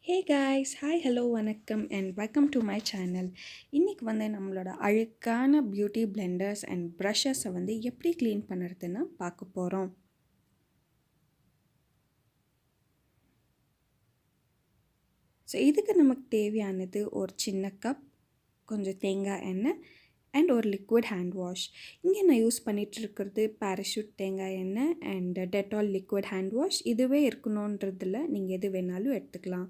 Hey guys, hi, hello, வணக்கம் and welcome to my channel. இன்னைக்கு நம்மளோட அழுக்கான பியூட்டி பிளெண்டர்ஸ் அண்ட் ப்ரஷஸை எப்படி க்ளீன் பண்ணுறதுன்னு பார்க்க போகிறோம். ஸோ இதுக்கு நமக்கு தேவையானது ஒரு சின்ன கப், கொஞ்சம் தேங்காய் எண்ணெய் அண்ட் ஒரு லிக்விட் ஹேண்ட் வாஷ். இங்கே நான் யூஸ் பண்ணிகிட்ருக்கிறது பேராஷூட் தேங்காய் எண்ணெய் and Dettol liquid hand wash. இதுவே இருக்கணுன்றதில் நீங்கள் எது வேணாலும் எடுத்துக்கலாம்.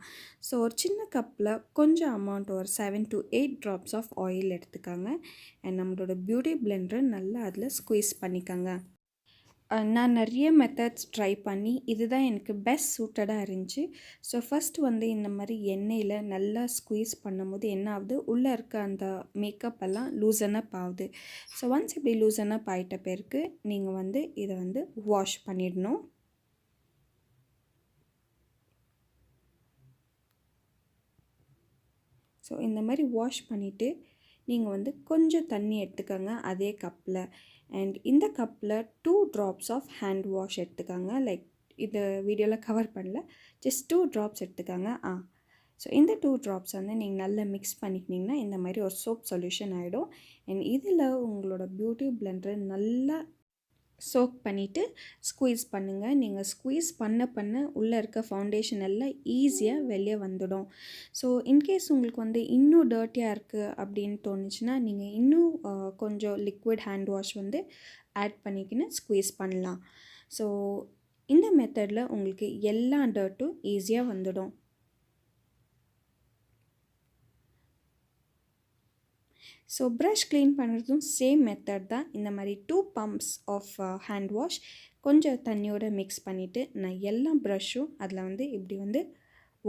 ஸோ ஒரு சின்ன கப்பில் கொஞ்சம் அமௌண்ட் ஒரு 7 to 8 ட்ராப்ஸ் ஆஃப் ஆயில் எடுத்துக்காங்க அண்ட் நம்மளோட பியூட்டி பிளெண்டரை நல்லா அதில் ஸ்குவீஸ் பண்ணிக்கோங்க. நான் நிறைய மெத்தட்ஸ் ட்ரை பண்ணி இதுதான் எனக்கு பெஸ்ட் சூட்டடாக இருந்துச்சு. ஸோ ஃபஸ்ட்டு இந்த மாதிரி எண்ணெயில் நல்லா ஸ்குவீஸ் பண்ணும்போது என்ன ஆகுது, உள்ளே இருக்க அந்த மேக்கப் எல்லாம் லூசன் அப் ஆகுது. ஸோ ஒன்ஸ் இப்படி லூசன் அப் ஆகிட்ட பிறகு நீங்கள் இதை வாஷ் பண்ணிடணும். ஸோ இந்த மாதிரி வாஷ் பண்ணிவிட்டு நீங்கள் கொஞ்சம் தண்ணி எடுத்துக்கோங்க அதே கப்பில். அண்ட் இந்த கப்பில் 2 ட்ராப்ஸ் ஆஃப் ஹேண்ட் வாஷ் எடுத்துக்காங்க. லைக் இது வீடியோவில் கவர் பண்ணல, ஜஸ்ட் 2 ட்ராப்ஸ் எடுத்துக்காங்க. ஸோ இந்த 2 ட்ராப்ஸ் நீங்கள் நல்லா மிக்ஸ் பண்ணிக்கிட்டிங்கன்னா இந்த மாதிரி ஒரு சோப் சொல்யூஷன் ஆகிடும். அண்ட் இதில் உங்களோட பியூட்டி பிளெண்டரை நல்லா சோக் பண்ணிவிட்டு ஸ்குவீஸ் பண்ணுங்கள். நீங்கள் ஸ்குவீஸ் பண்ண உள்ளே இருக்க ஃபவுண்டேஷன் எல்லாம் ஈஸியாக வெளியே வந்துடும். ஸோ இன்கேஸ் உங்களுக்கு இன்னும் டர்ட்டியாக இருக்குது அப்படின்னு தோணுச்சுன்னா நீங்கள் இன்னும் கொஞ்சம் லிக்விட் ஹேண்ட் வாஷ் ஆட் பண்ணிக்கின்னு ஸ்குவீஸ் பண்ணலாம். ஸோ இந்த மெத்தடில் உங்களுக்கு எல்லா டர்ட்டும் ஈஸியாக வந்துடும். ஸோ ப்ரஷ் க்ளீன் பண்ணுறதும் சேம் மெத்தட் தான். இந்த மாதிரி 2 பம்ப்ஸ் ஆஃப் ஹேண்ட் வாஷ் கொஞ்சம் தண்ணியோடு மிக்ஸ் பண்ணிவிட்டு நான் எல்லா ப்ரஷ்ஷும் அதில் இப்படி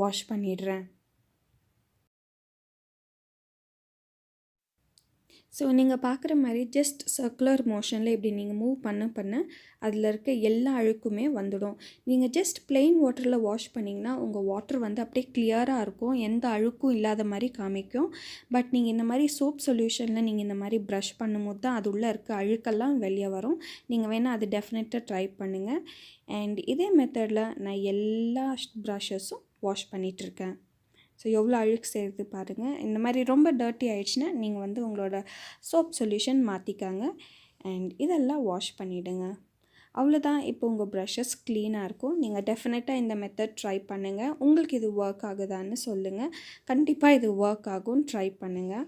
வாஷ் பண்ணிடுறேன். ஸோ நீங்கள் பார்க்குற மாதிரி ஜஸ்ட் சர்க்குலர் மோஷனில் இப்படி நீங்கள் மூவ் பண்ண அதில் இருக்க எல்லா அழுக்குமே வந்துடும். நீங்கள் ஜஸ்ட் பிளெயின் வாட்டரில் வாஷ் பண்ணிங்கன்னா உங்கள் வாட்டர் அப்படியே கிளியராக இருக்கும், எந்த அழுக்கும் இல்லாத மாதிரி காமிக்கும். பட் நீங்கள் இந்த மாதிரி சோப் சொல்யூஷனில் நீங்கள் இந்த மாதிரி ப்ரஷ் பண்ணும்போது தான் அது உள்ளே இருக்க அழுக்கெல்லாம் வெளியே வரும். நீங்கள் வேணால் அது டெஃபினட்டாக ட்ரை பண்ணுங்கள். அண்ட் இதே மெத்தடில் நான் எல்லா ப்ரஷஸும் வாஷ் பண்ணிகிட்ருக்கேன். ஸோ எவ்வளோ அழுக்கு செய்கிறது பாருங்கள். இந்த மாதிரி ரொம்ப டர்ட்டி ஆகிடுச்சுன்னா நீங்கள் உங்களோட சோப் சொல்யூஷன் மாற்றிக்காங்க அண்ட் இதெல்லாம் வாஷ் பண்ணிவிடுங்க. அவ்வளோதான். இப்போ உங்கள் ப்ரஷஸ் க்ளீனாக இருக்கும். நீங்கள் டெஃபினட்டாக இந்த மெத்தட் ட்ரை பண்ணுங்கள். உங்களுக்கு இது ஒர்க் ஆகுதான்னு சொல்லுங்கள். கண்டிப்பாக இது ஒர்க் ஆகும், ட்ரை பண்ணுங்கள்.